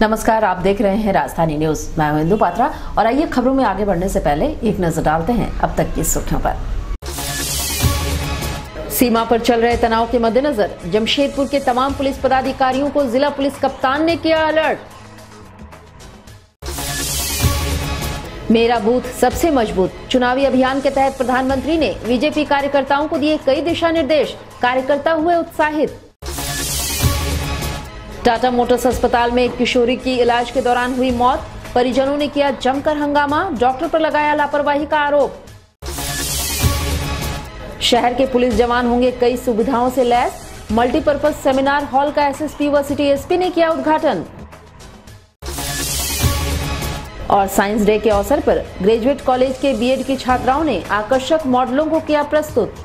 नमस्कार, आप देख रहे हैं राजधानी न्यूज। मैं हूं इंदु पात्रा और आइए खबरों में आगे बढ़ने से पहले एक नजर डालते हैं अब तक की सुर्खियों पर। सीमा पर चल रहे तनाव के मद्देनजर जमशेदपुर के तमाम पुलिस पदाधिकारियों को जिला पुलिस कप्तान ने किया अलर्ट। मेरा बूथ सबसे मजबूत चुनावी अभियान के तहत प्रधानमंत्री ने बीजेपी कार्यकर्ताओं को दिए कई दिशा निर्देश, कार्यकर्ता हुए उत्साहित। टाटा मोटर्स अस्पताल में एक किशोरी की इलाज के दौरान हुई मौत, परिजनों ने किया जमकर हंगामा, डॉक्टर पर लगाया लापरवाही का आरोप। शहर के पुलिस जवान होंगे कई सुविधाओं से लैस, मल्टीपर्पज सेमिनार हॉल का एसएसपी व सिटी एसपी ने किया उद्घाटन। और साइंस डे के अवसर पर ग्रेजुएट कॉलेज के बीएड की छात्राओं ने आकर्षक मॉडलों को किया प्रस्तुत।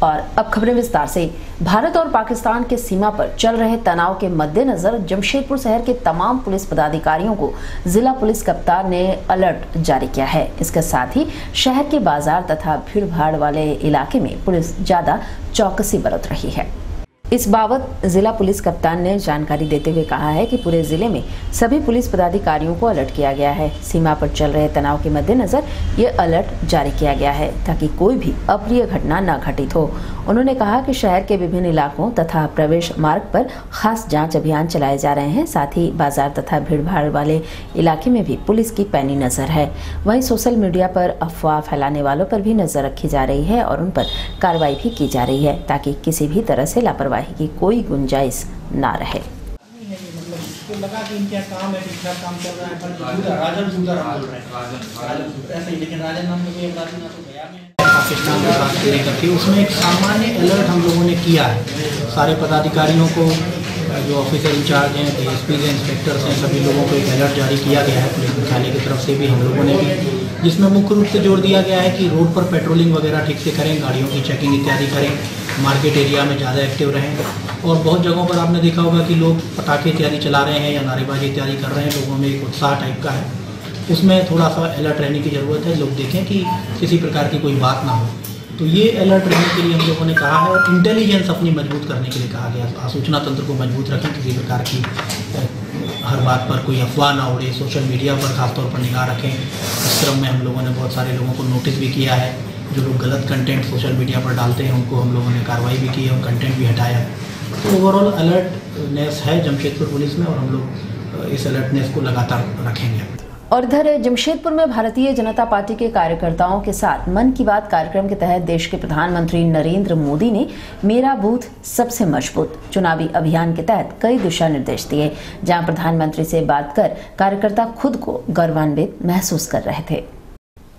और अब खबरें विस्तार से। भारत और पाकिस्तान के सीमा पर चल रहे तनाव के मद्देनजर जमशेदपुर शहर के तमाम पुलिस पदाधिकारियों को जिला पुलिस कप्तान ने अलर्ट जारी किया है। इसके साथ ही शहर के बाजार तथा भीड़ भाड़ वाले इलाके में पुलिस ज्यादा चौकसी बरत रही है। इस बाबत जिला पुलिस कप्तान ने जानकारी देते हुए कहा है कि पूरे जिले में सभी पुलिस पदाधिकारियों को अलर्ट किया गया है। सीमा पर चल रहे तनाव के मद्देनजर ये अलर्ट जारी किया गया है ताकि कोई भी अप्रिय घटना न घटित हो। उन्होंने कहा कि शहर के विभिन्न इलाकों तथा प्रवेश मार्ग पर खास जांच अभियान चलाए जा रहे हैं। साथ ही बाजार तथा भीड़ भाड़ वाले इलाके में भी पुलिस की पैनी नजर है। वहीं सोशल मीडिया पर अफवाह फैलाने वालों पर भी नजर रखी जा रही है और उन पर कार्रवाई भी की जा रही है ताकि किसी भी तरह से लापरवाही की कोई गुंजाइश ना रहे। लगा कि इनका काम है, ठीक ठाक काम चल रहा है, पर राजन सुंदर हम बोल रहे हैं ऐसे ही, लेकिन राजन नाम का कोई अपराधी ना तो गया में पाकिस्तान के साथ लेकर के उसमें एक सामान्य अलर्ट हम लोगों ने किया है। सारे पदाधिकारियों को, जो ऑफिसर इंचार्ज हैं, डीएसपी हैं, इंस्पेक्टर्स हैं, सभी लोगों को एक अलर्ट जारी किया गया है पुलिस मुख्यालय की तरफ से भी, हम लोगों ने भी, जिसमें मुख्य रूप से जोर दिया गया है कि रोड पर पेट्रोलिंग वगैरह ठीक से करें, गाड़ियों की चेकिंग इत्यादि करें, मार्केट एरिया में ज़्यादा एक्टिव रहें। और बहुत जगहों पर आपने देखा होगा कि लोग पटाखे इत्यादि चला रहे हैं या नारेबाजी इत्यादि कर रहे हैं, लोगों में एक उत्साह टाइप का है, उसमें थोड़ा सा अलर्ट रहने की ज़रूरत है। लोग देखें कि किसी प्रकार की कोई बात ना हो, तो ये अलर्ट रहने के लिए हम लोगों ने कहा है। और इंटेलिजेंस अपनी मजबूत करने के लिए कहा गया, सूचना तंत्र को मजबूत रखें, किसी प्रकार की हर बात पर कोई अफवाह ना उड़े, सोशल मीडिया पर खासतौर पर निगाह रखें। इस क्रम में हम लोगों ने बहुत सारे लोगों को नोटिस भी किया है। जो लोग गलत कंटेंट सोशल मीडिया पर डालते हैं उनको हम लोगों ने कार्रवाई भी की है और कंटेंट भी हटाया। तो ओवरऑल अलर्टनेस है जमशेदपुर पुलिस में और हम लोग इस अलर्टनेस को लगातार रखेंगे। और इधर जमशेदपुर में भारतीय जनता पार्टी के कार्यकर्ताओं के साथ मन की बात कार्यक्रम के तहत देश के प्रधानमंत्री नरेंद्र मोदी ने मेरा बूथ सबसे मजबूत चुनावी अभियान के तहत कई दिशा निर्देश दिए, जहां प्रधानमंत्री से बात कर कार्यकर्ता खुद को गौरवान्वित महसूस कर रहे थे।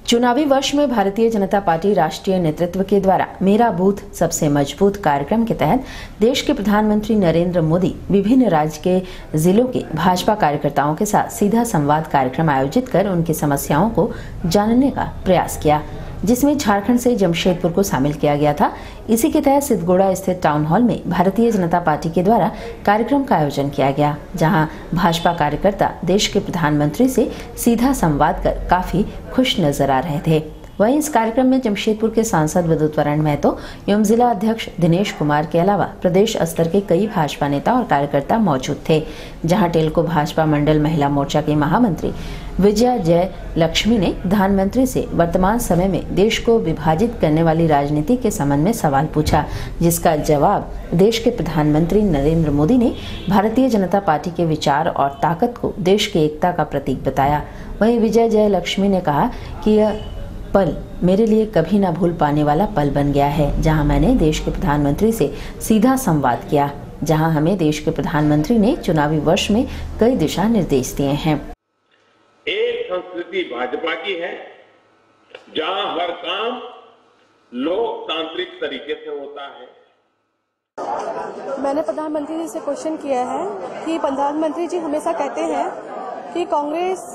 चुनावी वर्ष में भारतीय जनता पार्टी राष्ट्रीय नेतृत्व के द्वारा मेरा बूथ सबसे मजबूत कार्यक्रम के तहत देश के प्रधानमंत्री नरेंद्र मोदी विभिन्न राज्य के जिलों के भाजपा कार्यकर्ताओं के साथ सीधा संवाद कार्यक्रम आयोजित कर उनकी समस्याओं को जानने का प्रयास किया, जिसमें झारखंड से जमशेदपुर को शामिल किया गया था। इसी के तहत सिद्धगोड़ा स्थित टाउन हॉल में भारतीय जनता पार्टी के द्वारा कार्यक्रम का आयोजन किया गया, जहां भाजपा कार्यकर्ता देश के प्रधानमंत्री से सीधा संवाद कर काफी खुश नजर आ रहे थे। वहीं इस कार्यक्रम में जमशेदपुर के सांसद विद्युतवरण महतो एवं जिला अध्यक्ष दिनेश कुमार के अलावा प्रदेश स्तर के कई भाजपा नेता और कार्यकर्ता मौजूद थे, जहां टेल्को भाजपा मंडल महिला मोर्चा के महामंत्री विजया जय लक्ष्मी ने प्रधानमंत्री से वर्तमान समय में देश को विभाजित करने वाली राजनीति के संबंध में सवाल पूछा, जिसका जवाब देश के प्रधानमंत्री नरेंद्र मोदी ने भारतीय जनता पार्टी के विचार और ताकत को देश की एकता का प्रतीक बताया। वहीं विजय जय लक्ष्मी ने कहा कि यह पल मेरे लिए कभी ना भूल पाने वाला पल बन गया है, जहां मैंने देश के प्रधानमंत्री से सीधा संवाद किया, जहां हमें देश के प्रधानमंत्री ने चुनावी वर्ष में कई दिशा निर्देश दिए हैं। एक संस्कृति भाजपा की है जहां हर काम लोकतांत्रिक तरीके से होता है। मैंने प्रधानमंत्री जी से क्वेश्चन किया है कि प्रधानमंत्री जी हमेशा कहते हैं कि कांग्रेस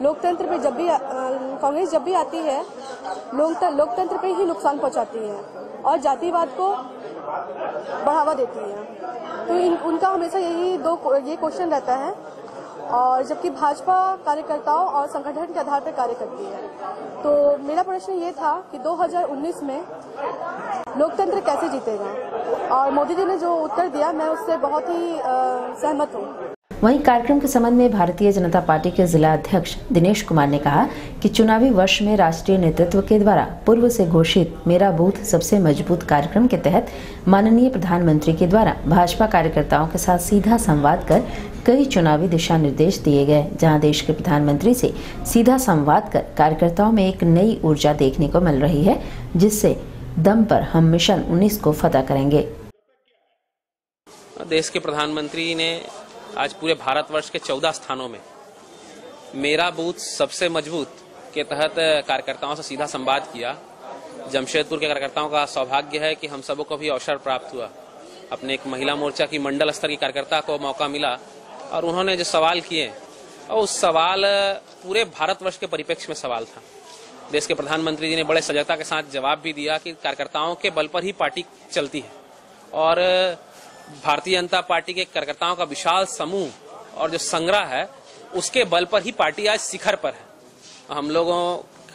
लोकतंत्र पे कांग्रेस जब भी आती है लोकतंत्र पे ही नुकसान पहुंचाती है और जातिवाद को बढ़ावा देती है। तो उनका हमेशा ये क्वेश्चन रहता है और जबकि भाजपा कार्यकर्ताओं और संगठन के आधार पर कार्य करती है। तो मेरा प्रश्न ये था कि 2019 में लोकतंत्र कैसे जीतेगा, और मोदी जी ने जो उत्तर दिया मैं उससे बहुत ही सहमत हूँ। वहीं कार्यक्रम के संबंध में भारतीय जनता पार्टी के जिला अध्यक्ष दिनेश कुमार ने कहा कि चुनावी वर्ष में राष्ट्रीय नेतृत्व के द्वारा पूर्व से घोषित मेरा बूथ सबसे मजबूत कार्यक्रम के तहत माननीय प्रधानमंत्री के द्वारा भाजपा कार्यकर्ताओं के साथ सीधा संवाद कर कई चुनावी दिशा निर्देश दिए गए, जहां देश के प्रधानमंत्री से सीधा संवाद कर कार्यकर्ताओं में एक नई ऊर्जा देखने को मिल रही है, जिससे दम पर हम मिशन 19 को फतह करेंगे। देश के प्रधानमंत्री ने आज पूरे भारतवर्ष के 14 स्थानों में मेरा बूथ सबसे मजबूत के तहत कार्यकर्ताओं से सीधा संवाद किया। जमशेदपुर के कार्यकर्ताओं का सौभाग्य है कि हम सबों को भी अवसर प्राप्त हुआ, अपने एक महिला मोर्चा की मंडल स्तर की कार्यकर्ता को मौका मिला और उन्होंने जो सवाल किए और उस सवाल पूरे भारतवर्ष के परिप्रेक्ष्य में सवाल था। देश के प्रधानमंत्री जी ने बड़े सजगता के साथ जवाब भी दिया कि कार्यकर्ताओं के बल पर ही पार्टी चलती है और भारतीय जनता पार्टी के कार्यकर्ताओं का विशाल समूह और जो संग्रह है उसके बल पर ही पार्टी आज शिखर पर है। हम लोगों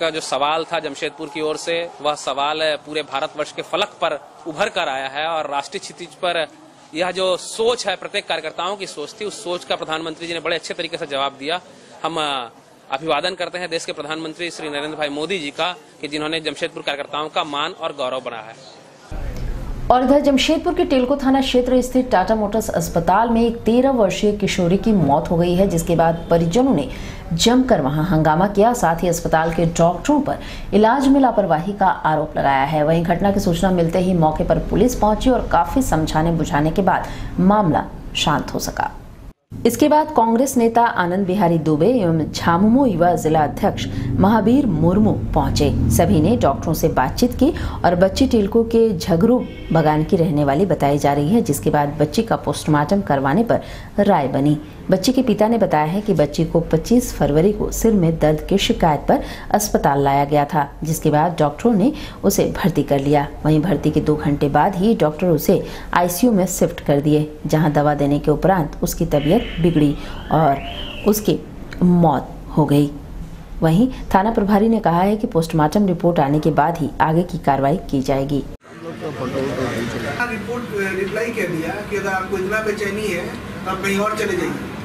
का जो सवाल था जमशेदपुर की ओर से, वह सवाल पूरे भारतवर्ष के फलक पर उभर कर आया है और राष्ट्रीय क्षितिज पर यह जो सोच है, प्रत्येक कार्यकर्ताओं की सोच थी, उस सोच का प्रधानमंत्री जी ने बड़े अच्छे तरीके से जवाब दिया। हम अभिवादन करते हैं देश के प्रधानमंत्री श्री नरेंद्र भाई मोदी जी का कि जिन्होंने जमशेदपुर कार्यकर्ताओं का मान और गौरव बढ़ाया है। और इधर जमशेदपुर के टेलको थाना क्षेत्र स्थित टाटा मोटर्स अस्पताल में एक 13 वर्षीय किशोरी की मौत हो गई है, जिसके बाद परिजनों ने जमकर वहां हंगामा किया। साथ ही अस्पताल के डॉक्टरों पर इलाज में लापरवाही का आरोप लगाया है। वहीं घटना की सूचना मिलते ही मौके पर पुलिस पहुंची और काफी समझाने बुझाने के बाद मामला शांत हो सका। इसके बाद कांग्रेस नेता आनंद बिहारी दुबे एवं झामुमो युवा जिला अध्यक्ष महावीर मुर्मू पहुंचे। सभी ने डॉक्टरों से बातचीत की और बच्ची टेलको के झगरू बगान की रहने वाली बताई जा रही है, जिसके बाद बच्ची का पोस्टमार्टम करवाने पर राय बनी। बच्ची के पिता ने बताया है कि बच्ची को 25 फरवरी को सिर में दर्द की शिकायत पर अस्पताल लाया गया था, जिसके बाद डॉक्टरों ने उसे भर्ती कर लिया। वहीं भर्ती के 2 घंटे बाद ही डॉक्टर उसे आईसीयू में शिफ्ट कर दिए, जहां दवा देने के उपरांत उसकी तबीयत बिगड़ी और उसकी मौत हो गई। वहीं थाना प्रभारी ने कहा है कि पोस्टमार्टम रिपोर्ट आने के बाद ही आगे की कार्रवाई की जाएगी। रिपोर्ट रिप्लाई कह दिया कि अगर आपको इतना बेचैनी है तो आप कहीं और चले जाइए।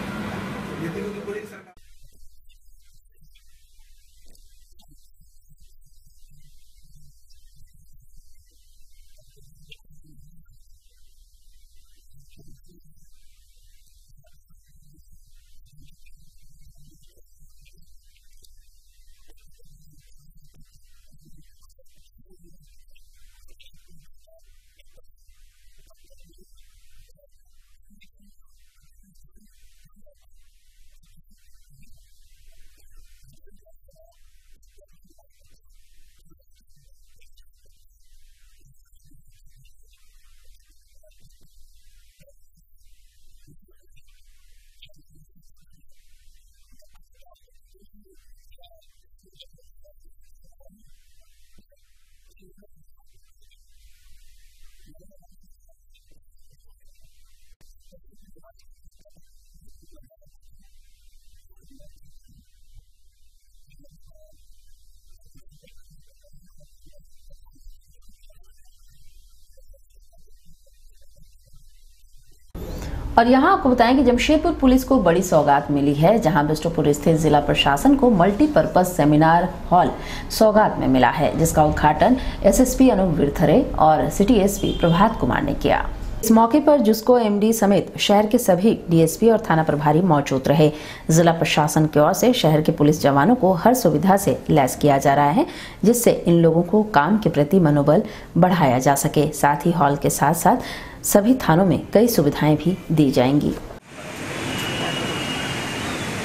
और यहाँ आपको बताएं कि जमशेदपुर पुलिस को बड़ी सौगात मिली है, जहाँ बिष्टुपुर स्थित जिला प्रशासन को मल्टीपर्पज सेमिनार हॉल सौगात में मिला है, जिसका उद्घाटन एसएसपी अनूप विरथरे और सिटी एसपी प्रभात कुमार ने किया। इस मौके पर जुस्को एमडी समेत शहर के सभी डीएसपी और थाना प्रभारी मौजूद रहे। जिला प्रशासन की ओर से शहर के पुलिस जवानों को हर सुविधा से लैस किया जा रहा है, जिससे इन लोगों को काम के प्रति मनोबल बढ़ाया जा सके। साथ ही हॉल के साथ साथ सभी थानों में कई सुविधाएं भी दी जाएंगी।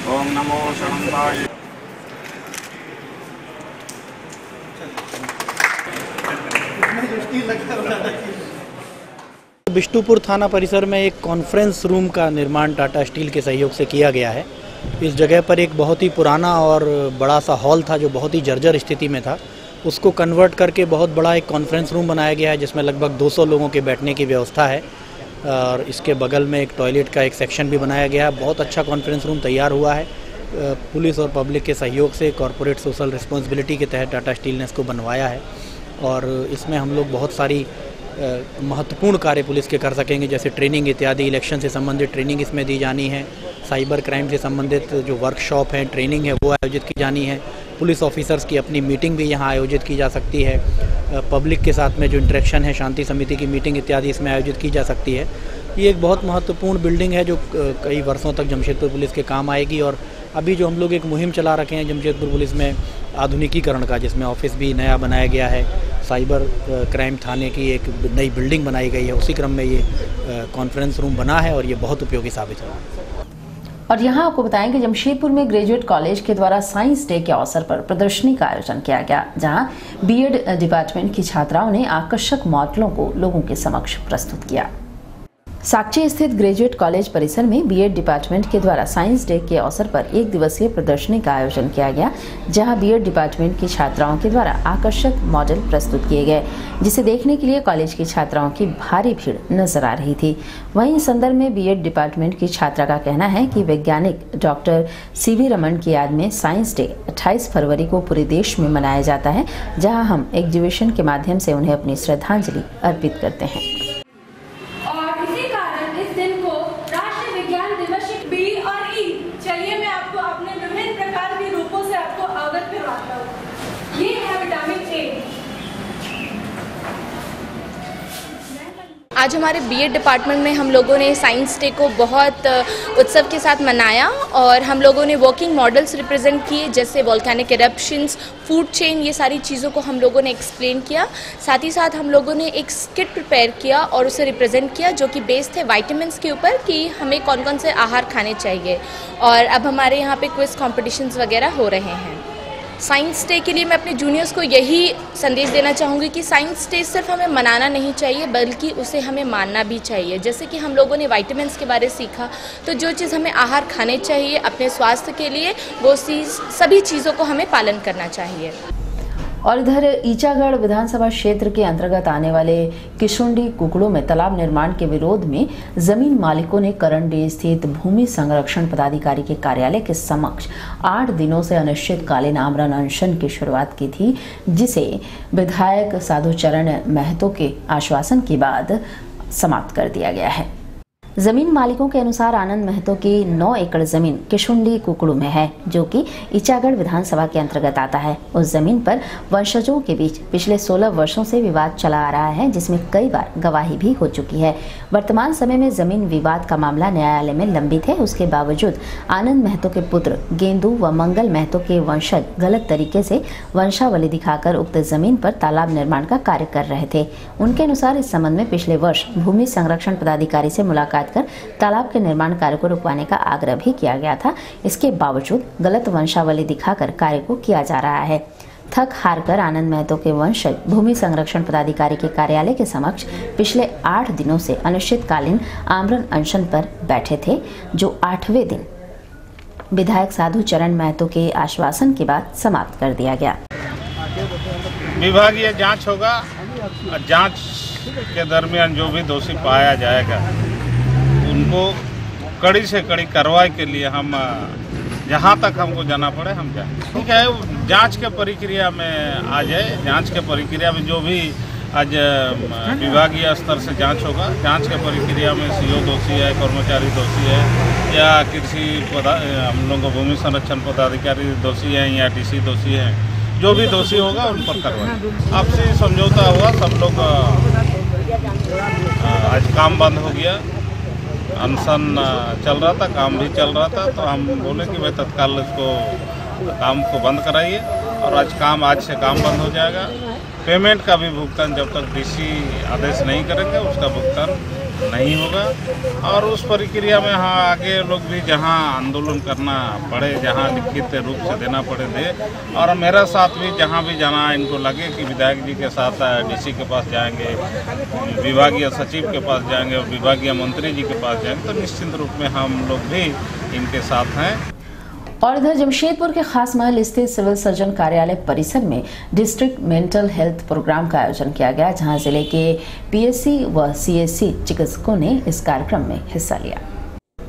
ओम नमो शंभुवाय। बिष्टुपुर थाना परिसर में एक कॉन्फ्रेंस रूम का निर्माण टाटा स्टील के सहयोग से किया गया है। इस जगह पर एक बहुत ही पुराना और बड़ा सा हॉल था जो बहुत ही जर्जर स्थिति में था, उसको कन्वर्ट करके बहुत बड़ा एक कॉन्फ्रेंस रूम बनाया गया है, जिसमें लगभग 200 लोगों के बैठने की व्यवस्था है। और इसके बगल में एक टॉयलेट का एक सेक्शन भी बनाया गया है। बहुत अच्छा कॉन्फ्रेंस रूम तैयार हुआ है। पुलिस और पब्लिक के सहयोग से कॉरपोरेट सोशल रिस्पॉन्सिबिलिटी के तहत टाटा स्टील ने इसको बनवाया है और इसमें हम लोग बहुत सारी महत्वपूर्ण कार्य पुलिस के कर सकेंगे, जैसे ट्रेनिंग इत्यादि। इलेक्शन से संबंधित ट्रेनिंग इसमें दी जानी है। साइबर क्राइम से संबंधित जो वर्कशॉप हैं, ट्रेनिंग है, वो आयोजित की जानी है। पुलिस ऑफिसर्स की अपनी मीटिंग भी यहाँ आयोजित की जा सकती है। पब्लिक के साथ में जो इंटरेक्शन है, शांति समिति की मीटिंग इत्यादि इसमें आयोजित की जा सकती है। ये एक बहुत महत्वपूर्ण बिल्डिंग है जो कई वर्षों तक जमशेदपुर पुलिस के काम आएगी। और अभी जो हम लोग एक मुहिम चला रखे हैं जमशेदपुर पुलिस में आधुनिकीकरण का, जिसमें ऑफिस भी नया बनाया गया है, साइबर क्राइम थाने की एक नई बिल्डिंग बनाई गई है, उसी क्रम में ये कॉन्फ्रेंस रूम बना है और ये बहुत उपयोगी साबित होगा। और यहाँ आपको बताएं कि जमशेदपुर में ग्रेजुएट कॉलेज के द्वारा साइंस डे के अवसर पर प्रदर्शनी का आयोजन किया गया, जहां बीएड डिपार्टमेंट की छात्राओं ने आकर्षक मॉडलों को लोगों के समक्ष प्रस्तुत किया। साक्षी स्थित ग्रेजुएट कॉलेज परिसर में बीएड डिपार्टमेंट के द्वारा साइंस डे के अवसर पर 1 दिवसीय प्रदर्शनी का आयोजन किया गया, जहां बीएड डिपार्टमेंट की छात्राओं के द्वारा आकर्षक मॉडल प्रस्तुत किए गए, जिसे देखने के लिए कॉलेज की छात्राओं की भारी भीड़ नजर आ रही थी। वहीं इस संदर्भ में बीएड डिपार्टमेंट की छात्रा का कहना है कि वैज्ञानिक डॉक्टर सीवी रमन की याद में साइंस डे 28 फरवरी को पूरे देश में मनाया जाता है, जहाँ हम एग्जीबिशन के माध्यम से उन्हें अपनी श्रद्धांजलि अर्पित करते हैं। चलिए मैं आपको अपने विभिन्न प्रकार के रूपों से आपको अवगत करवाता हूँ। ये है विटामिन ए। आज हमारे बीएड डिपार्टमेंट में हम लोगों ने साइंस डे को बहुत उत्सव के साथ मनाया और हम लोगों ने वर्किंग मॉडल्स रिप्रेजेंट किए, जैसे वोल्केनिक इरप्शंस, फूड चेन, ये सारी चीज़ों को हम लोगों ने एक्सप्लेन किया। साथ ही साथ हम लोगों ने एक स्किट प्रिपेयर किया और उसे रिप्रेजेंट किया, जो कि बेस्ड थे वाइटामिन के ऊपर कि हमें कौन कौन से आहार खाने चाहिए। और अब हमारे यहाँ पे क्विज कॉम्पिटिशन्स वगैरह हो रहे हैं। साइंस डे के लिए मैं अपने जूनियर्स को यही संदेश देना चाहूँगी कि साइंस डे सिर्फ हमें मनाना नहीं चाहिए, बल्कि उसे हमें मानना भी चाहिए। जैसे कि हम लोगों ने विटामिन्स के बारे सीखा, तो जो चीज़ हमें आहार खाने चाहिए अपने स्वास्थ्य के लिए, वो सभी चीज़ों को हमें पालन करना चाहिए। और इधर ईचागढ़ विधानसभा क्षेत्र के अंतर्गत आने वाले किशुंडी कुकड़ों में तालाब निर्माण के विरोध में जमीन मालिकों ने करंडी स्थित भूमि संरक्षण पदाधिकारी के कार्यालय के समक्ष 8 दिनों से अनिश्चितकालीन आमरण अनशन की शुरुआत की थी, जिसे विधायक साधुचरण महतो के आश्वासन के बाद समाप्त कर दिया गया है। जमीन मालिकों के अनुसार आनंद महतो की 9 एकड़ जमीन किशुंडी कुकड़ू में है, जो कि ईचागढ़ विधानसभा के अंतर्गत आता है। उस जमीन पर वंशजों के बीच पिछले 16 वर्षों से विवाद चला आ रहा है, जिसमें कई बार गवाही भी हो चुकी है। वर्तमान समय में जमीन विवाद का मामला न्यायालय में लंबित है। उसके बावजूद आनंद महतो के पुत्र गेंदू व मंगल महतो के वंशज गलत तरीके से वंशावली दिखाकर उक्त जमीन पर तालाब निर्माण का कार्य कर रहे थे। उनके अनुसार इस संबंध में पिछले वर्ष भूमि संरक्षण पदाधिकारी से मुलाकात कर तालाब के निर्माण कार्य को रुकवाने का आग्रह भी किया गया था। इसके बावजूद गलत वंशावली दिखाकर कार्य को किया जा रहा है। थक हार कर आनंद महतो के वंशज भूमि संरक्षण पदाधिकारी के कार्यालय के समक्ष पिछले 8 दिनों से अनिश्चितकालीन आमरण अनशन पर बैठे थे, जो 8वें दिन विधायक साधुचरण महतो के आश्वासन के बाद समाप्त कर दिया गया। विभागीय जांच होगा और जांच के दरमियान जो भी दोषी पाया जाएगा उनको कड़ी से कड़ी कार्रवाई के लिए हम जहाँ तक हमको जाना पड़े हम जाएं। ठीक है, जांच के प्रक्रिया में आ जाए। जांच के प्रक्रिया में जो भी आज विभागीय स्तर से जांच होगा, जांच के प्रक्रिया में सीओ दोषी है, कर्मचारी दोषी है, या कृषि हम लोगों को भूमि संरक्षण पदाधिकारी दोषी है, या डीसी दोषी है, जो भी दोषी होगा उन पर कार्रवाई। आपसे समझौता हुआ, सब लोग आज काम बंद हो गया, अनशन चल रहा था, काम भी चल रहा था, तो हम बोले कि भाई तत्काल इसको काम को बंद कराइए और आज से काम बंद हो जाएगा। पेमेंट का भी भुगतान जब तक डीसी आदेश नहीं करेंगे उसका भुगतान नहीं होगा। और उस प्रक्रिया में हाँ आगे लोग भी जहाँ आंदोलन करना पड़े, जहाँ लिखित रूप से देना पड़े दे। और मेरा साथ भी जहाँ भी जाना इनको लगे कि विधायक जी के साथ डीसी के पास जाएंगे, विभागीय सचिव के पास जाएंगे, विभागीय मंत्री जी के पास जाएंगे, तो निश्चित रूप में हम लोग भी इनके साथ हैं। और इधर जमशेदपुर के खास महल स्थित सिविल सर्जन कार्यालय परिसर में डिस्ट्रिक्ट मेंटल हेल्थ प्रोग्राम का आयोजन किया गया, जहां जिले के पीएससी व सीएससी चिकित्सकों ने इस कार्यक्रम में हिस्सा लिया।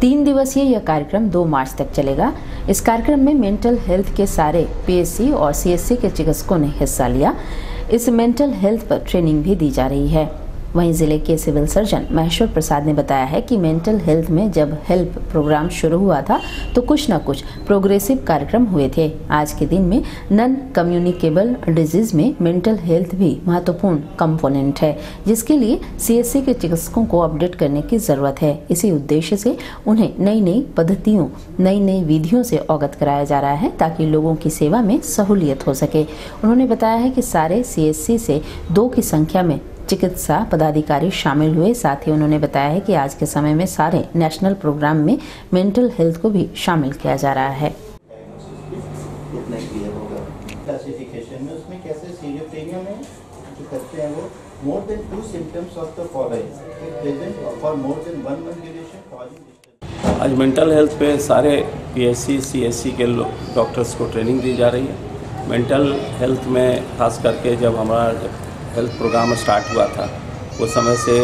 3 दिवसीय यह कार्यक्रम 2 मार्च तक चलेगा। इस कार्यक्रम में मेंटल हेल्थ के सारे पीएससी और सीएससी के चिकित्सकों ने हिस्सा लिया। इस मेंटल हेल्थ पर ट्रेनिंग भी दी जा रही है। वहीं जिले के सिविल सर्जन महेश्वर प्रसाद ने बताया है कि मेंटल हेल्थ में जब हेल्प प्रोग्राम शुरू हुआ था तो कुछ न कुछ प्रोग्रेसिव कार्यक्रम हुए थे। आज के दिन में नॉन कम्युनिकेबल डिजीज में मेंटल हेल्थ भी महत्वपूर्ण कंपोनेंट है, जिसके लिए सीएससी के चिकित्सकों को अपडेट करने की जरूरत है। इसी उद्देश्य से उन्हें नई नई पद्धतियों, नई नई विधियों से अवगत कराया जा रहा है ताकि लोगों की सेवा में सहूलियत हो सके। उन्होंने बताया है कि सारे सीएससी से 2 की संख्या में चिकित्सा पदाधिकारी शामिल हुए। साथ ही उन्होंने बताया है कि आज के समय में सारे नेशनल प्रोग्राम में मेंटल हेल्थ को भी शामिल किया जा रहा है। क्लासिफिकेशन में उसमें कैसे सीरियोपेनिया में जो करते हैं वो more than 2 symptoms of the following present for more than 1 month duration causing. आज मेंटल हेल्थ पे सारे पीएससी सीएससी के डॉक्टर्स को ट्रेनिंग दी जा रही है। मेंटल हेल्थ में खास करके जब हमारा हेल्थ प्रोग्राम स्टार्ट हुआ था उस समय से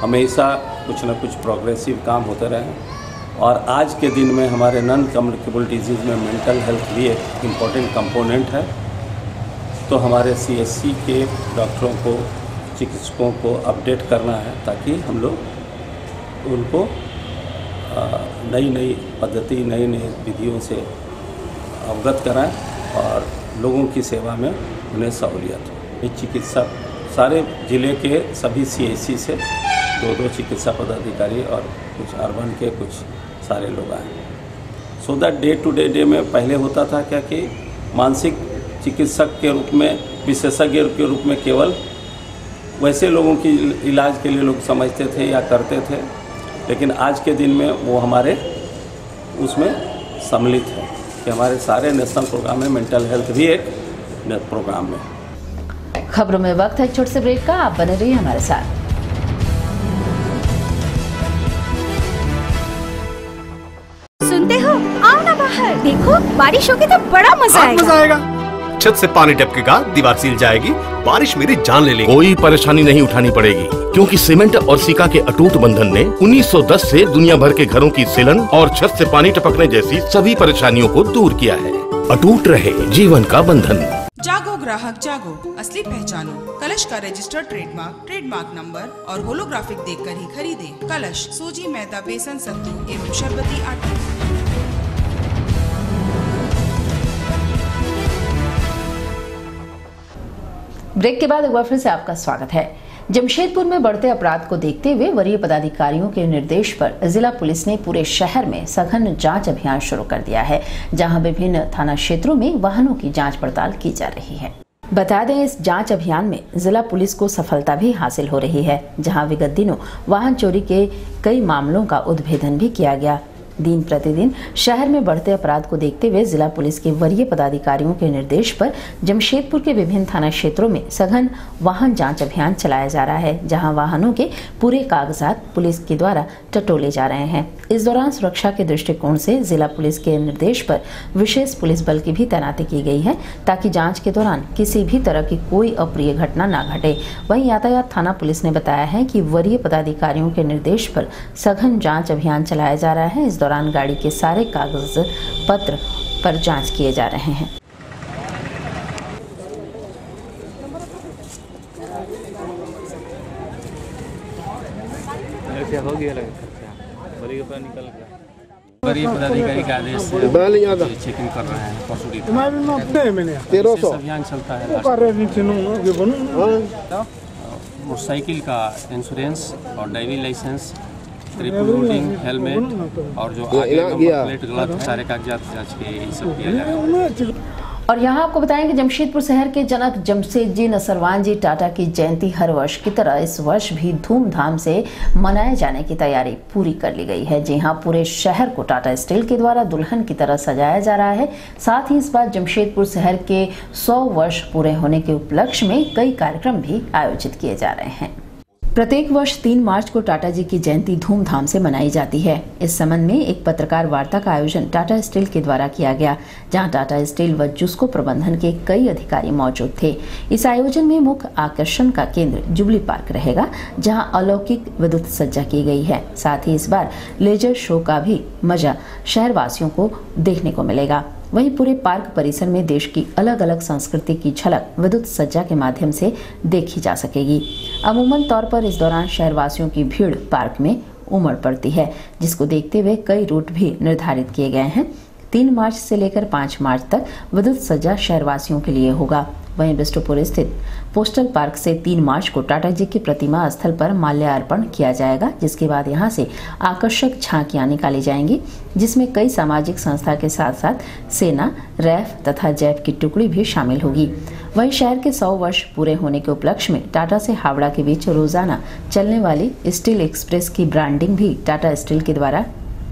हमेशा कुछ न कुछ प्रोग्रेसिव काम होते रहे और आज के दिन में हमारे नॉन कम्युनिकेबल डिजीज़ में मेंटल हेल्थ भी एक इम्पॉर्टेंट कंपोनेंट है। तो हमारे सीएससी के डॉक्टरों को, चिकित्सकों को अपडेट करना है ताकि हम लोग उनको नई नई पद्धति, नई नई विधियों से अवगत कराएं और लोगों की सेवा में उन्हें सहूलियत हो। चिकित्सा सारे जिले के सभी सीएससी से 2-2 चिकित्सा पदाधिकारी और कुछ अर्बन के कुछ सारे लोग आए। So that day to day में पहले होता था क्या कि मानसिक चिकित्सक के रूप में, विशेषज्ञ के रूप में केवल वैसे लोगों की इलाज के लिए लोग समझते थे या करते थे, लेकिन आज के दिन में वो हमारे उसमें सम्मिलित है कि हमारे सारे नेशनल प्रोग्राम में मेंटल हेल्थ भी एक प्रोग्राम में। खबरों में वक्त है छोटे से ब्रेक का, आप बने रहिए हमारे साथ। सुनते हो, आओ ना बाहर, देखो बारिश होगी तो बड़ा मजा आएगा। छत से पानी टपकेगा, दीवार सील जाएगी, बारिश मेरी जान ले लेगी। कोई परेशानी नहीं उठानी पड़ेगी क्योंकि सीमेंट और सिका के अटूट बंधन ने 1910 से दुनिया भर के घरों की सिलन और छत से पानी टपकने जैसी सभी परेशानियों को दूर किया है। अटूट रहे जीवन का बंधन। जागो ग्राहक जागो, असली पहचानो। कलश का रजिस्टर्ड ट्रेडमार्क नंबर और होलोग्राफिक देखकर ही खरीदें। कलश सूजी, मैदा, बेसन, सत्तू एवं शरबती आटा। ब्रेक के बाद एक बार फिर से आपका स्वागत है। जमशेदपुर में बढ़ते अपराध को देखते हुए वरीय पदाधिकारियों के निर्देश पर जिला पुलिस ने पूरे शहर में सघन जांच अभियान शुरू कर दिया है, जहां विभिन्न थाना क्षेत्रों में वाहनों की जांच पड़ताल की जा रही है। बता दें, इस जांच अभियान में जिला पुलिस को सफलता भी हासिल हो रही है, जहां विगत दिनों वाहन चोरी के कई मामलों का उद्भेदन भी किया गया। दिन प्रतिदिन शहर में बढ़ते अपराध को देखते हुए जिला पुलिस के वरीय पदाधिकारियों के निर्देश पर जमशेदपुर के विभिन्न थाना क्षेत्रों में सघन वाहन जांच अभियान चलाया जा रहा है, जहां वाहनों के पूरे कागजात पुलिस के द्वारा टटोले जा रहे हैं। इस दौरान सुरक्षा के दृष्टिकोण से जिला पुलिस के निर्देश पर विशेष पुलिस बल की भी तैनाती की गई है, ताकि जाँच के दौरान किसी भी तरह की कोई अप्रिय घटना न घटे। वहीं यातायात थाना पुलिस ने बताया है कि वरीय पदाधिकारियों के निर्देश पर सघन जाँच अभियान चलाया जा रहा है। इस दौरान गाड़ी के सारे कागज पत्र पर जांच किए जा रहे हैं। हो गया वरीय पदाधिकारी का आदेश से चेकिंग कर रहे हैं। अभियान चलता है। मोटरसाइकिल का इंश्योरेंस और driving licence, triple riding, helmet और जो आगे नंबर प्लेट गलत सारे कागजात जांच के ये सब किया जा रहा है। और यहाँ आपको बताएं कि जमशेदपुर शहर के जनक जमशेदजी नसरवान जी टाटा की जयंती हर वर्ष की तरह इस वर्ष भी धूमधाम से मनाए जाने की तैयारी पूरी कर ली गई है। जी हाँ, पूरे शहर को टाटा स्टील के द्वारा दुल्हन की तरह सजाया जा रहा है। साथ ही इस बार जमशेदपुर शहर के 100 वर्ष पूरे होने के उपलक्ष्य में कई कार्यक्रम भी आयोजित किए जा रहे हैं। प्रत्येक वर्ष 3 मार्च को टाटा जी की जयंती धूमधाम से मनाई जाती है। इस संबंध में एक पत्रकार वार्ता का आयोजन टाटा स्टील के द्वारा किया गया, जहां टाटा स्टील व जुस्को प्रबंधन के कई अधिकारी मौजूद थे। इस आयोजन में मुख्य आकर्षण का केंद्र जुबली पार्क रहेगा, जहां अलौकिक विद्युत सज्जा की गई है। साथ ही इस बार लेजर शो का भी मजा शहरवासियों को देखने को मिलेगा। वहीं पूरे पार्क परिसर में देश की अलग अलग संस्कृति की झलक विद्युत सज्जा के माध्यम से देखी जा सकेगी। अमूमन तौर पर इस दौरान शहरवासियों की भीड़ पार्क में उमड़ पड़ती है, जिसको देखते हुए कई रूट भी निर्धारित किए गए हैं। 3 मार्च से लेकर 5 मार्च तक विद्युत सज्जा शहरवासियों के लिए होगा। वहीं बिष्टुपुर स्थित पोस्टल पार्क से 3 मार्च को टाटा जी की प्रतिमा स्थल पर माल्यार्पण किया जाएगा, जिसके बाद यहां से आकर्षक झांकियां निकाली जाएंगी, जिसमें कई सामाजिक संस्था के साथ साथ सेना, रैफ तथा जैप की टुकड़ी भी शामिल होगी। वहीं शहर के 100 वर्ष पूरे होने के उपलक्ष्य में टाटा से हावड़ा के बीच रोजाना चलने वाली स्टील एक्सप्रेस की ब्रांडिंग भी टाटा स्टील के द्वारा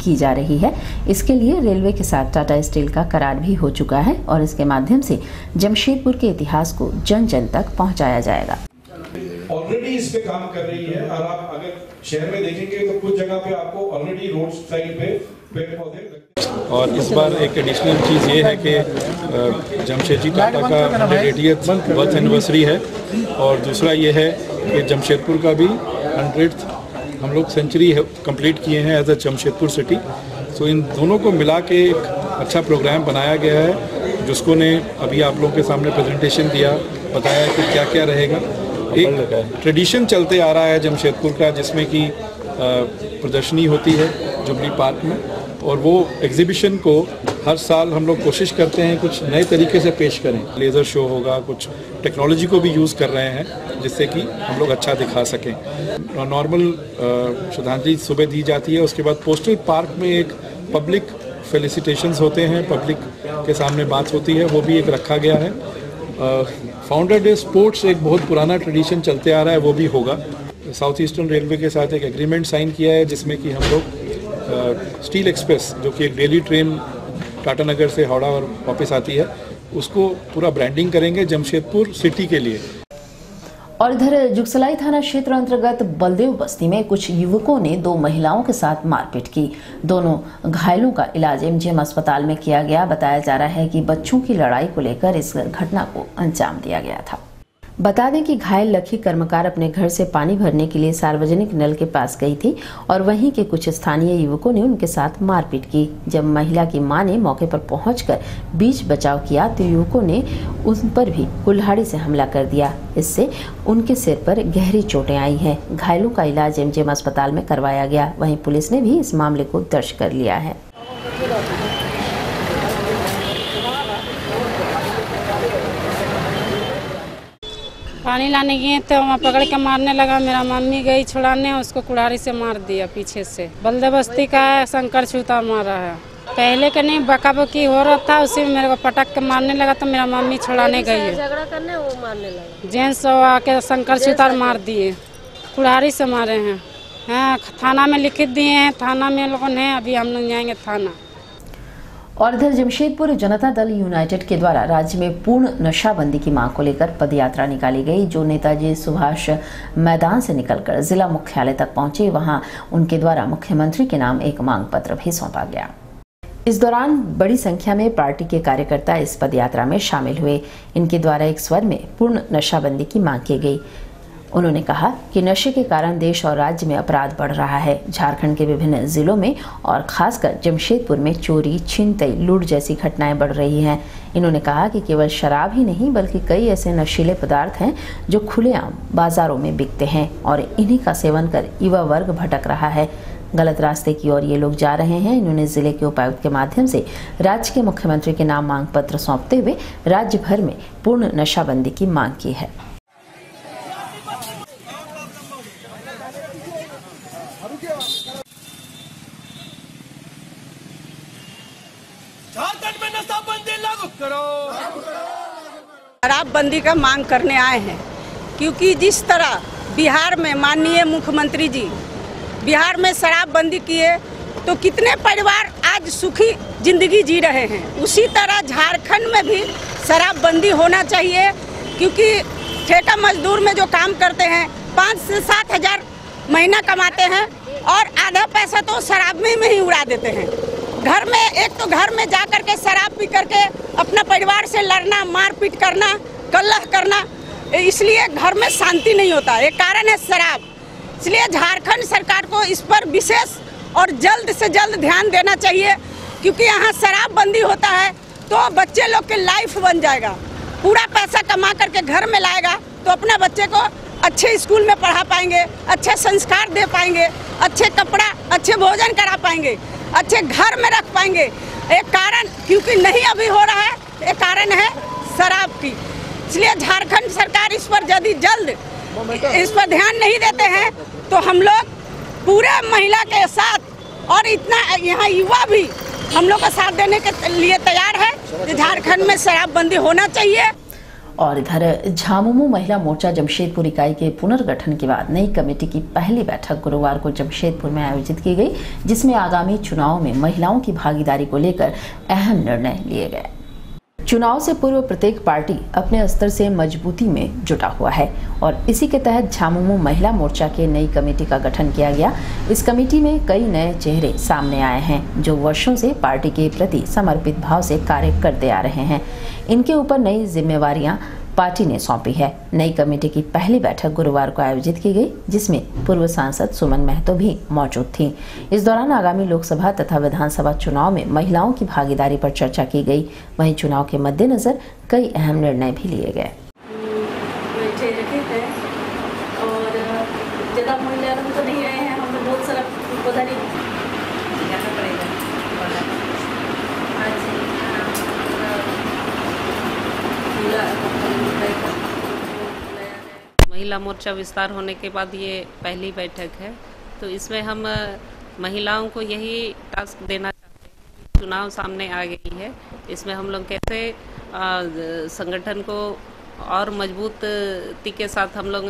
की जा रही है। इसके लिए रेलवे के साथ टाटा स्टील का करार भी हो चुका है और इसके माध्यम से जमशेदपुर के इतिहास को जन जन तक पहुंचाया जाएगा। ऑलरेडी इस पे काम कर रही है और आप अगर शहर में देखेंगे तो कुछ जगह पे आपको ऑलरेडी रोड साइड पे पेड़ पौधे। और इस बार एक एडिशनल चीज़ ये है कि जमशेदजी टाटा का 180th बर्थ एनिवर्सरी है और दूसरा ये है कि जमशेदपुर का भी 100th हम लोग सेंचुरी कंप्लीट किए हैं एज अ जमशेदपुर सिटी। सो इन दोनों को मिला के एक अच्छा प्रोग्राम बनाया गया है, जिसको ने अभी आप लोगों के सामने प्रेजेंटेशन दिया, बताया कि क्या क्या रहेगा। एक ट्रेडिशन चलते आ रहा है जमशेदपुर का, जिसमें कि प्रदर्शनी होती है जुबली पार्क में, और वो एग्जीबिशन को हर साल हम लोग कोशिश करते हैं कुछ नए तरीके से पेश करें। लेज़र शो होगा, कुछ टेक्नोलॉजी को भी यूज़ कर रहे हैं जिससे कि हम लोग अच्छा दिखा सकें। नॉर्मल श्रद्धांजलि सुबह दी जाती है, उसके बाद पोस्टल पार्क में एक पब्लिक फेलिसिटेशंस होते हैं, पब्लिक के सामने बात होती है, वो भी एक रखा गया है। फाउंडर डे स्पोर्ट्स एक बहुत पुराना ट्रेडिशन चलते आ रहा है, वो भी होगा। साउथ ईस्टर्न रेलवे के साथ एक एग्रीमेंट साइन किया है, जिसमें कि हम लोग स्टील एक्सप्रेस जो कि एक डेली ट्रेन टाटा नगर से हावड़ा और वापस आती है, उसको पूरा ब्रांडिंग करेंगे जमशेदपुर सिटी के लिए। और इधर जुगसलाई थाना क्षेत्र अंतर्गत बलदेव बस्ती में कुछ युवकों ने 2 महिलाओं के साथ मारपीट की। दोनों घायलों का इलाज एमजीएम अस्पताल में किया गया। बताया जा रहा है कि बच्चों की लड़ाई को लेकर इस घटना को अंजाम दिया गया था। बता दें कि घायल लखी कर्मकार अपने घर से पानी भरने के लिए सार्वजनिक नल के पास गई थी और वहीं के कुछ स्थानीय युवकों ने उनके साथ मारपीट की। जब महिला की मां ने मौके पर पहुंचकर बीच बचाव किया तो युवकों ने उन पर भी कुल्हाड़ी से हमला कर दिया। इससे उनके सिर पर गहरी चोटें आई हैं। घायलों का इलाज एमजीएम अस्पताल में करवाया गया। वहीं पुलिस ने भी इस मामले को दर्ज कर लिया है। पानी लाने गए तो वहाँ पकड़ के मारने लगा। मेरा मम्मी गई छुड़ाने, उसको कुल्हाड़ी से मार दिया पीछे से। बलदेव बस्ती का है, शंकर छूता मारा है। पहले का नहीं, बका बकी हो रहा था, उसी में मेरे को पटक के मारने लगा तो मेरा मम्मी छुड़ाने गई है। झगड़ा करने वो मारने लगा। जेंट्स आके शंकर छूता मार दिए, कुल्हाड़ी से मारे हैं। हाँ, थाना में लिखित दिए हैं, थाना में लोगों ने, अभी हम लोग जाएंगे थाना। और इधर जमशेदपुर जनता दल यूनाइटेड के द्वारा राज्य में पूर्ण नशाबंदी की मांग को लेकर पदयात्रा निकाली गई, जो नेताजी सुभाष मैदान से निकलकर जिला मुख्यालय तक पहुंचे। वहां उनके द्वारा मुख्यमंत्री के नाम एक मांग पत्र भी सौंपा गया। इस दौरान बड़ी संख्या में पार्टी के कार्यकर्ता इस पदयात्रा में शामिल हुए। इनके द्वारा एक स्वर में पूर्ण नशाबंदी की मांग की गई। उन्होंने कहा कि नशे के कारण देश और राज्य में अपराध बढ़ रहा है। झारखंड के विभिन्न जिलों में और खासकर जमशेदपुर में चोरी, छिनतई, लूट जैसी घटनाएं बढ़ रही हैं। इन्होंने कहा कि केवल शराब ही नहीं बल्कि कई ऐसे नशीले पदार्थ हैं जो खुलेआम बाजारों में बिकते हैं और इन्हीं का सेवन कर युवा वर्ग भटक रहा है। गलत रास्ते की ओर ये लोग जा रहे हैं। इन्होंने जिले के उपायुक्त के माध्यम से राज्य के मुख्यमंत्री के नाम मांग पत्र सौंपते हुए राज्य भर में पूर्ण नशाबंदी की मांग की है। झारखंड में नशाबंदी लागू करो। शराबबंदी का मांग करने आए हैं, क्योंकि जिस तरह बिहार में माननीय मुख्यमंत्री जी बिहार में शराबबंदी किए तो कितने परिवार आज सुखी जिंदगी जी रहे हैं, उसी तरह झारखंड में भी शराबबंदी होना चाहिए। क्योंकि ठेका मजदूर में जो काम करते हैं 5 से 7 हजार महीना कमाते हैं और आधा पैसा तो शराब में ही उड़ा देते हैं। घर में एक तो घर में जा करके शराब पी करके अपना परिवार से लड़ना, मारपीट करना, कलह करना, इसलिए घर में शांति नहीं होता। एक कारण है शराब। इसलिए झारखंड सरकार को इस पर विशेष और जल्द से जल्द ध्यान देना चाहिए, क्योंकि यहाँ शराब बंदी होता है तो बच्चे लोग के लाइफ बन जाएगा। पूरा पैसा कमा करके घर में लाएगा तो अपना बच्चे को अच्छे स्कूल में पढ़ा पाएंगे, अच्छे संस्कार दे पाएंगे, अच्छे कपड़ा, अच्छे भोजन करा पाएंगे, अच्छे घर में रख पाएंगे। एक कारण क्योंकि नहीं अभी हो रहा है, एक कारण है शराब की। इसलिए झारखंड सरकार इस पर यदि जल्द इस पर ध्यान नहीं देते हैं तो हम लोग पूरे महिला के साथ और इतना यहाँ युवा भी हम लोग का साथ देने के लिए तैयार है कि झारखंड में शराबबंदी होना चाहिए। और इधर झामुमो महिला मोर्चा जमशेदपुर इकाई के पुनर्गठन के बाद नई कमेटी की पहली बैठक गुरुवार को जमशेदपुर में आयोजित की गई, जिसमें आगामी चुनाव में महिलाओं की भागीदारी को लेकर अहम निर्णय लिए गए। चुनाव से पूर्व प्रत्येक पार्टी अपने स्तर से मजबूती में जुटा हुआ है और इसी के तहत झामुमो महिला मोर्चा के नई कमेटी का गठन किया गया। इस कमेटी में कई नए चेहरे सामने आए हैं जो वर्षों से पार्टी के प्रति समर्पित भाव से कार्य करते आ रहे हैं। इनके ऊपर नई जिम्मेवारियां पार्टी ने सौंपी है। नई कमेटी की पहली बैठक गुरुवार को आयोजित की गई, जिसमें पूर्व सांसद सुमन महतो भी मौजूद थीं। इस दौरान आगामी लोकसभा तथा विधानसभा चुनाव में महिलाओं की भागीदारी पर चर्चा की गई। वहीं चुनाव के मद्देनजर कई अहम निर्णय भी लिए गए। महिला मोर्चा विस्तार होने के बाद ये पहली बैठक है, तो इसमें हम महिलाओं को यही टास्क देना चाहते हैं। चुनाव सामने आ गई है, इसमें हम लोग कैसे संगठन को और मजबूती के साथ हम लोग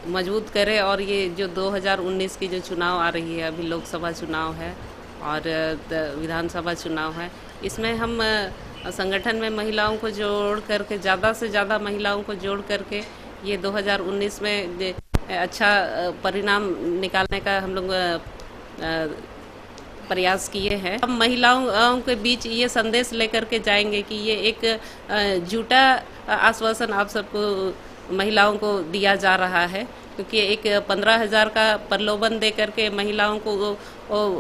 मजबूत करें और ये जो 2019 की जो चुनाव आ रही है, अभी लोकसभा चुनाव है और विधानसभा चुनाव है, इसमें हम संगठन में महिलाओं को जोड़ करके ज़्यादा से ज़्यादा महिलाओं को जोड़ करके ये 2019 में अच्छा परिणाम निकालने का हम लोग प्रयास किए हैं। हम महिलाओं के बीच ये संदेश लेकर के जाएंगे कि ये एक झूठा आश्वासन आप सबको महिलाओं को दिया जा रहा है, क्योंकि एक 15,000 का प्रलोभन दे करके महिलाओं को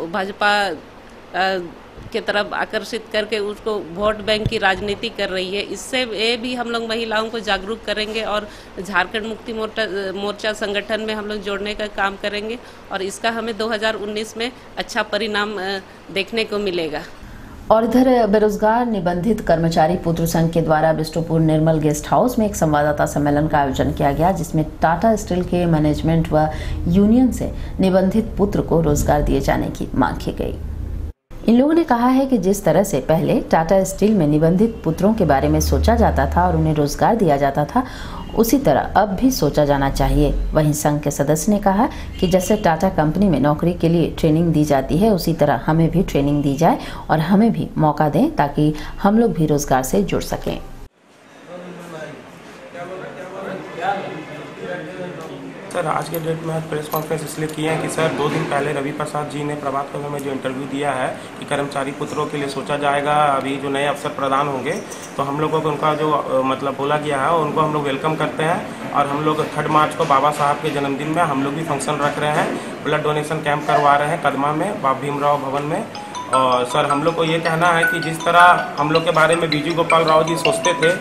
भाजपा के तरफ आकर्षित करके उसको वोट बैंक की राजनीति कर रही है। इससे ये भी हम लोग महिलाओं को जागरूक करेंगे और झारखंड मुक्ति मोर्चा संगठन में हम लोग जोड़ने का काम करेंगे और इसका हमें 2019 में अच्छा परिणाम देखने को मिलेगा। और इधर बेरोजगार निबंधित कर्मचारी पुत्र संघ के द्वारा बिष्टुपुर निर्मल गेस्ट हाउस में एक संवाददाता सम्मेलन का आयोजन किया गया, जिसमें टाटा स्टील के मैनेजमेंट व यूनियन से निबंधित पुत्र को रोजगार दिए जाने की मांग की गई। इन लोगों ने कहा है कि जिस तरह से पहले टाटा स्टील में निबंधित पुत्रों के बारे में सोचा जाता था और उन्हें रोजगार दिया जाता था, उसी तरह अब भी सोचा जाना चाहिए। वहीं संघ के सदस्य ने कहा कि जैसे टाटा कंपनी में नौकरी के लिए ट्रेनिंग दी जाती है, उसी तरह हमें भी ट्रेनिंग दी जाए और हमें भी मौका दें ताकि हम लोग भी रोजगार से जुड़ सकें। सर, आज के डेट में आज प्रेस कॉन्फ्रेंस इसलिए किए हैं कि सर 2 दिन पहले रवि प्रसाद जी ने प्रभात खबर में जो इंटरव्यू दिया है कि कर्मचारी पुत्रों के लिए सोचा जाएगा, अभी जो नए अफसर प्रदान होंगे, तो हम लोगों को उनका जो मतलब बोला गया है उनको हम लोग वेलकम करते हैं। और हम लोग 3 मार्च को बाबा साहब के जन्मदिन में हम लोग भी फंक्शन रख रहे हैं, ब्लड डोनेशन कैंप करवा रहे हैं कदमा में, बाबा भीमराव भवन में। और सर हम लोग को ये कहना है कि जिस तरह हम लोग के बारे में बीजू गोपाल राव जी सोचते थे,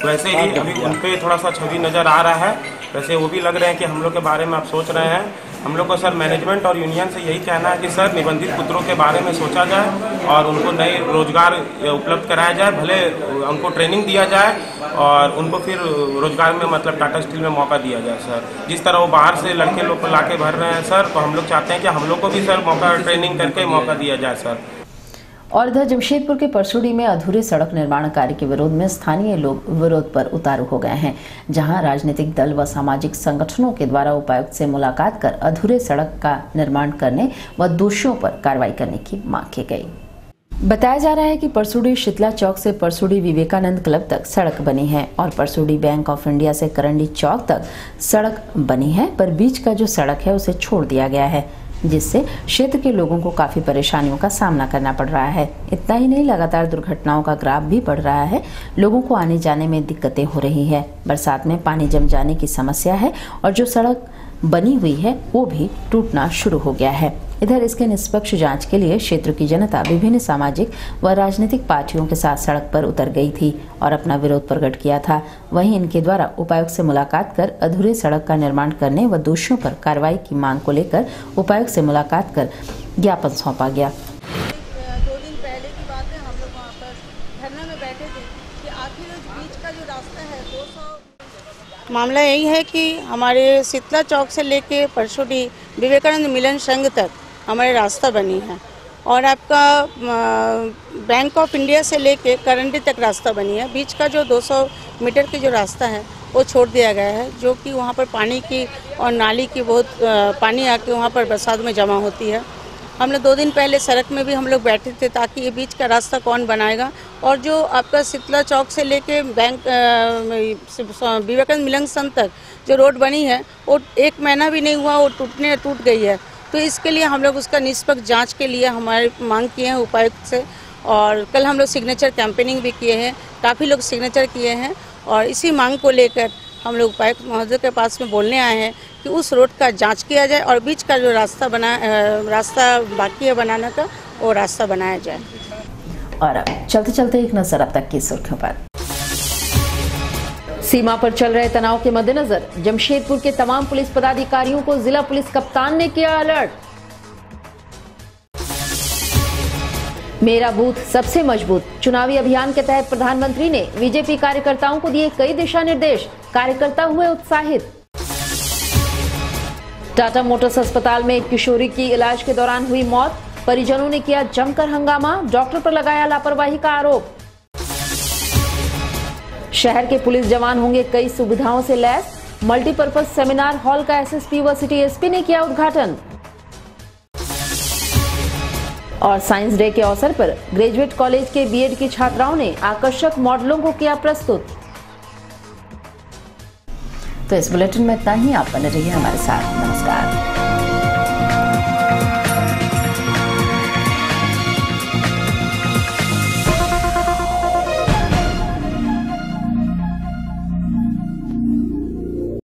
वैसे ही अभी उन पर थोड़ा सा छवि नज़र आ रहा है, वैसे वो भी लग रहे हैं कि हम लोग के बारे में आप सोच रहे हैं। हम लोग को सर मैनेजमेंट और यूनियन से यही कहना है कि सर निबंधित पुत्रों के बारे में सोचा जाए और उनको नए रोजगार उपलब्ध कराया जाए, भले उनको ट्रेनिंग दिया जाए और उनको फिर रोजगार में मतलब टाटा स्टील में मौका दिया जाए। सर जिस तरह वो बाहर से लड़के लोग को लाके भर रहे हैं सर, तो हम लोग चाहते हैं कि हम लोग को भी सर मौका ट्रेनिंग करके मौका दिया जाए सर। और इधर जमशेदपुर के परसुड़ी में अधूरे सड़क निर्माण कार्य के विरोध में स्थानीय लोग विरोध पर उतारू हो गए हैं, जहां राजनीतिक दल व सामाजिक संगठनों के द्वारा उपायुक्त से मुलाकात कर अधूरे सड़क का निर्माण करने व दोषियों पर कार्रवाई करने की मांग की गई। बताया जा रहा है कि परसुडी शीतला चौक से परसुडी विवेकानंद क्लब तक सड़क बनी है और परसुडी बैंक ऑफ इंडिया से करंडी चौक तक सड़क बनी है, पर बीच का जो सड़क है उसे छोड़ दिया गया है, जिससे क्षेत्र के लोगों को काफी परेशानियों का सामना करना पड़ रहा है। इतना ही नहीं, लगातार दुर्घटनाओं का ग्राफ भी बढ़ रहा है। लोगों को आने जाने में दिक्कतें हो रही है। बरसात में पानी जम जाने की समस्या है और जो सड़क बनी हुई है वो भी टूटना शुरू हो गया है। इधर इसके निष्पक्ष जांच के लिए क्षेत्र की जनता विभिन्न सामाजिक व राजनीतिक पार्टियों के साथ सड़क पर उतर गई थी और अपना विरोध प्रकट किया था। वहीं इनके द्वारा उपायुक्त से मुलाकात कर अधूरे सड़क का निर्माण करने व दोषियों पर कार्रवाई की मांग को लेकर उपायुक्त से मुलाकात कर ज्ञापन सौंपा गया। 2 दिन पहले की बात है, हम लोग वहाँ पर धरने में बैठे थे कि आखिर उस बीच का जो रास्ता है 200। मामला यही है कि हमारे शीतला चौक से लेके परसुडी विवेकानंद मिलन संघ तक हमारे रास्ता बनी है और आपका बैंक ऑफ इंडिया से लेके करंडी तक रास्ता बनी है। बीच का जो 200 मीटर की जो रास्ता है वो छोड़ दिया गया है, जो कि वहाँ पर पानी की और नाली की बहुत पानी आके वहाँ पर बरसात में जमा होती है। हम लोग 2 दिन पहले सड़क में भी हम लोग बैठे थे ताकि ये बीच का रास्ता कौन बनाएगा, और जो आपका शीतला चौक से लेके बैंक विवेकानंद मिलन संघ तक जो रोड बनी है वो 1 महीना भी नहीं हुआ, वो टूट गई है। तो इसके लिए हम लोग उसका निष्पक्ष जांच के लिए हमारी मांग किए हैं उपायुक्त से, और कल हम लोग सिग्नेचर कैंपेनिंग भी किए हैं, काफ़ी लोग सिग्नेचर किए हैं, और इसी मांग को लेकर हम लोग उपायुक्त महोदय के पास में बोलने आए हैं कि उस रोड का जांच किया जाए और बीच का जो रास्ता बाकी है बनाने का वो रास्ता बनाया जाए। और अब चलते चलते एक नजर अब तक की सुर्खियों पर। सीमा पर चल रहे तनाव के मद्देनजर जमशेदपुर के तमाम पुलिस पदाधिकारियों को जिला पुलिस कप्तान ने किया अलर्ट। मेरा बूथ सबसे मजबूत चुनावी अभियान के तहत प्रधानमंत्री ने बीजेपी कार्यकर्ताओं को दिए कई दिशा निर्देश, कार्यकर्ता हुए उत्साहित। टाटा मोटर्स अस्पताल में एक किशोरी की इलाज के दौरान हुई मौत, परिजनों ने किया जमकर हंगामा, डॉक्टर पर लगाया लापरवाही का आरोप। शहर के पुलिस जवान होंगे कई सुविधाओं से लैस, मल्टीपर्पज सेमिनार हॉल का एसएसपी व सिटी एसपी ने किया उद्घाटन। और साइंस डे के अवसर पर ग्रेजुएट कॉलेज के बीएड की छात्राओं ने आकर्षक मॉडलों को किया प्रस्तुत। तो इस बुलेटिन में इतना ही। आप बने रहिए हमारे साथ। नमस्कार।